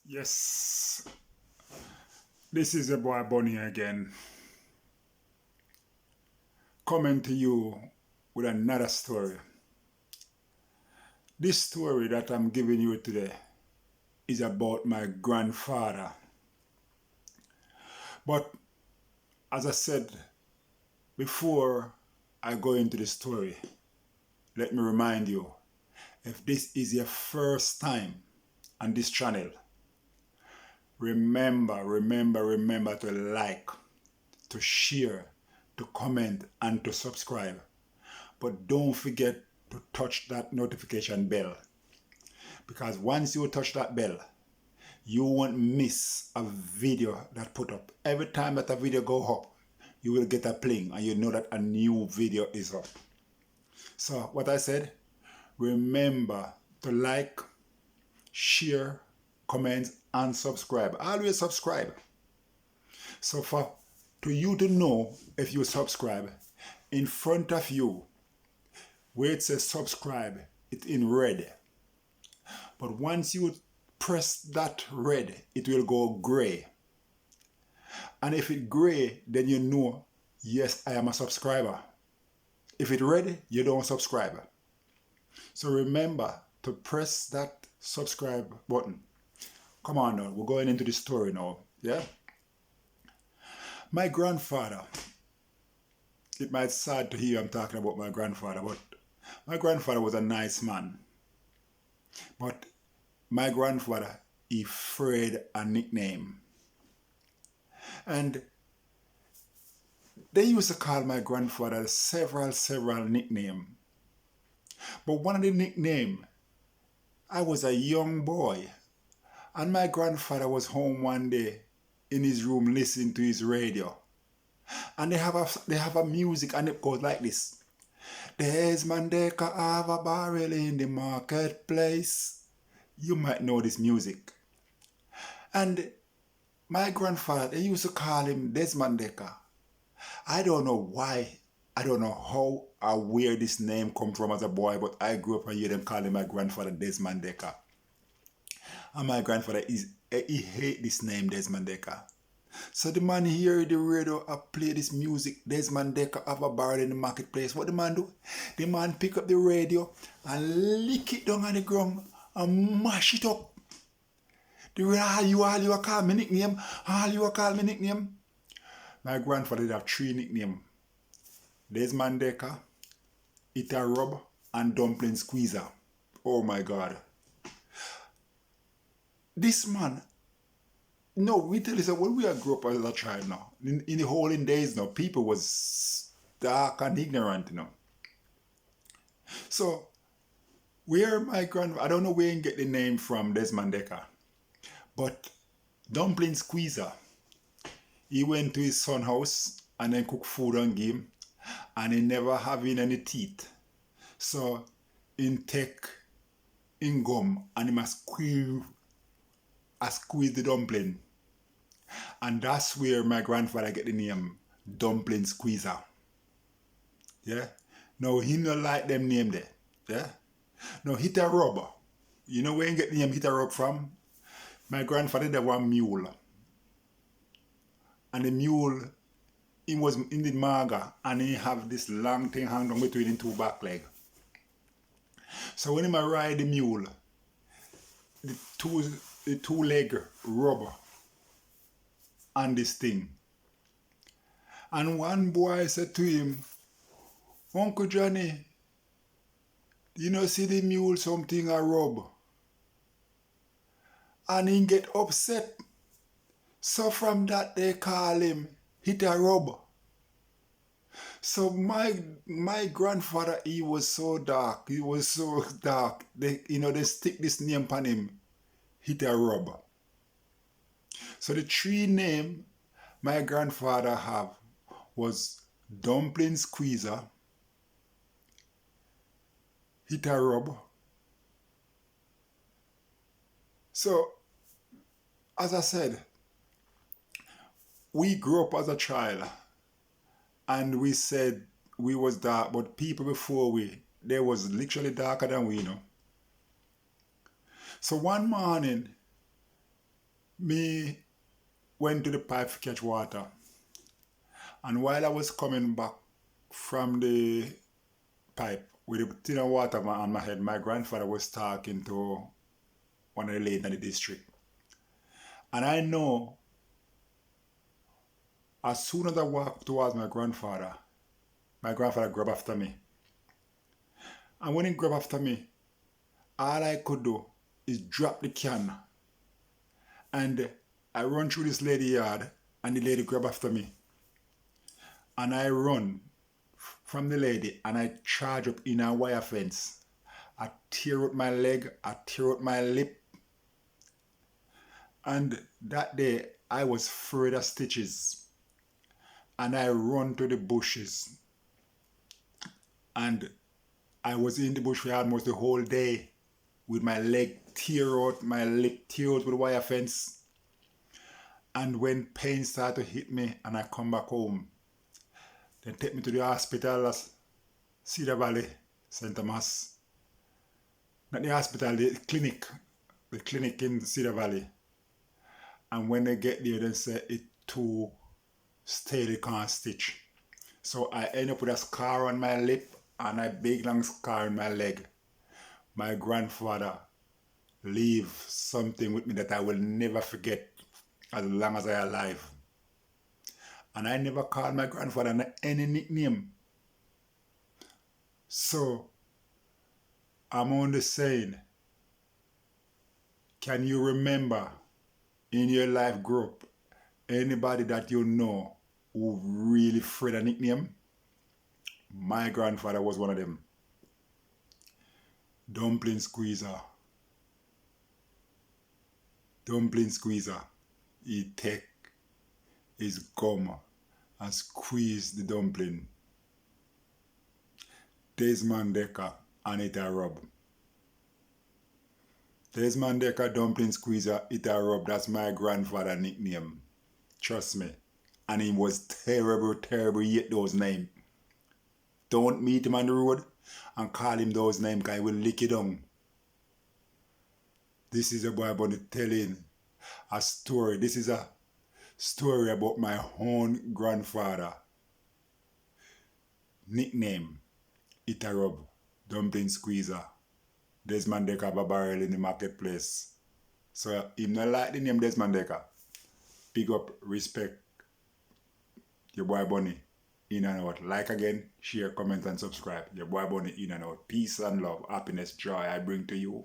Yes, this is your boy Bunny again, coming to you with another story. This story that I'm giving you today is about my grandfather. But as I said before I go into the story, let me remind you, if this is your first time on this channel, remember to like, to share, to comment, and to subscribe. But don't forget to touch that notification bell, because once you touch that bell, you won't miss a video that put up. Every time that a video go up, you will get a pling and you know that a new video is up. So what I said, remember to like, share, comment, and subscribe. Always subscribe. So to you to know if you subscribe, in front of you where it says subscribe, it's in red. But once you press that red, it will go gray. And if it gray, then you know, yes, I am a subscriber. If it red, you don't subscribe. So remember to press that subscribe button. Come on now, we're going into the story now. Yeah? My grandfather, it might sad to hear I'm talking about my grandfather, but my grandfather was a nice man. But my grandfather, he afraid a nickname. And they used to call my grandfather several nicknames. But one of the nicknames, I was a young boy, and my grandfather was home one day in his room listening to his radio. And they have a music, and it goes like this. Desmond Dekker have a barrel in the marketplace. You might know this music. And my grandfather, they used to call him Desmond Dekker. I don't know why, I don't know how or where this name come from as a boy, but I grew up and hear them calling my grandfather Desmond Dekker. And my grandfather, he hate this name Desmond Dekker. So the man hear the radio play this music, Desmond Dekker have a barrel in the marketplace. What the man do? The man pick up the radio and lick it down on the ground and mash it up. The radio, all you call me nickname, all you call me nickname. My grandfather did have 3 nicknames. Desmond Dekker, Ita Rub, and Dumpling Squeezer. Oh my God. This man, no, we tell you, so when we grew up as a child now, in the olden days now, people was dark and ignorant, you know. So, where my grandfather, I don't know where he get the name from, Desmond Dekker, but Dumpling Squeezer, he went to his son's house and then cook food and give him, and he never having any teeth. So, he take in gum and he must squeeze the dumpling. And that's where my grandfather get the name Dumpling Squeezer. Yeah? Now, he not like them name there. Yeah? Now, Hit a Rub. You know where he get the name Hit a Rub from? My grandfather had one mule. And the mule, he was in the maga, and he have this long thing hanging down between his 2 back legs. So when he ride the mule, the two leg rub on this thing. And one boy said to him, Uncle Johnny, you know see the mule something a rub? And he get upset. So from that they call him Hit a Rub. So my grandfather, he was so dark. He was so dark. They stick this name upon him, Hit a Rub. So the 3 name my grandfather have was Dumpling Squeezer, Hit a Rub. So, as I said, we grew up as a child and we said we was dark, but people before they was literally darker than we, you know. So one morning, Me went to the pipe to catch water. And while I was coming back from the pipe with a tin of water on my head, my grandfather was talking to one of the ladies in the district. And I know as soon as I walked towards my grandfather grabbed after me. And when he grabbed after me, all I could do is drop the can. And I run through this lady yard and the lady grabbed after me. And I run from the lady and I charge up in a wire fence. I tear out my leg, I tear out my lip. And that day I was afraid of stitches. And I run to the bushes. And I was in the bush for almost the whole day with my leg tear out, my lip tear out with the wire fence. And when pain started to hit me and I come back home, they take me to the hospital, Cedar Valley, St. Thomas. Not the hospital, the clinic in Cedar Valley. And when they get there, they say it too stale, they can't stitch. So I end up with a scar on my lip and a big long scar on my leg. My grandfather leave something with me that I will never forget as long as I am alive. And I never called my grandfather any nickname. So I'm only saying, can you remember in your life group anybody that you know who really afraid a nickname? My grandfather was one of them. Dumpling squeezer. Dumpling squeezer. He take his gum and squeeze the dumpling. Desmond Decker and it a rub. Desmond Decker dumpling squeezer, it a rub. That's my grandfather nickname. Trust me. And he was terrible, yet those names. Don't meet him on the road and call him those names because he will lick you down. This is a boy bunny telling a story. This is a story about my own grandfather. Nickname, Itarub, Dumpling Squeezer. Desmond Decker have a barrel in the marketplace. So if not like the name Desmond Decker, big up, respect your boy Bunny. In and out. Like again, share, comment and subscribe. Your boy Bunny in and out. Peace and love, happiness, joy I bring to you.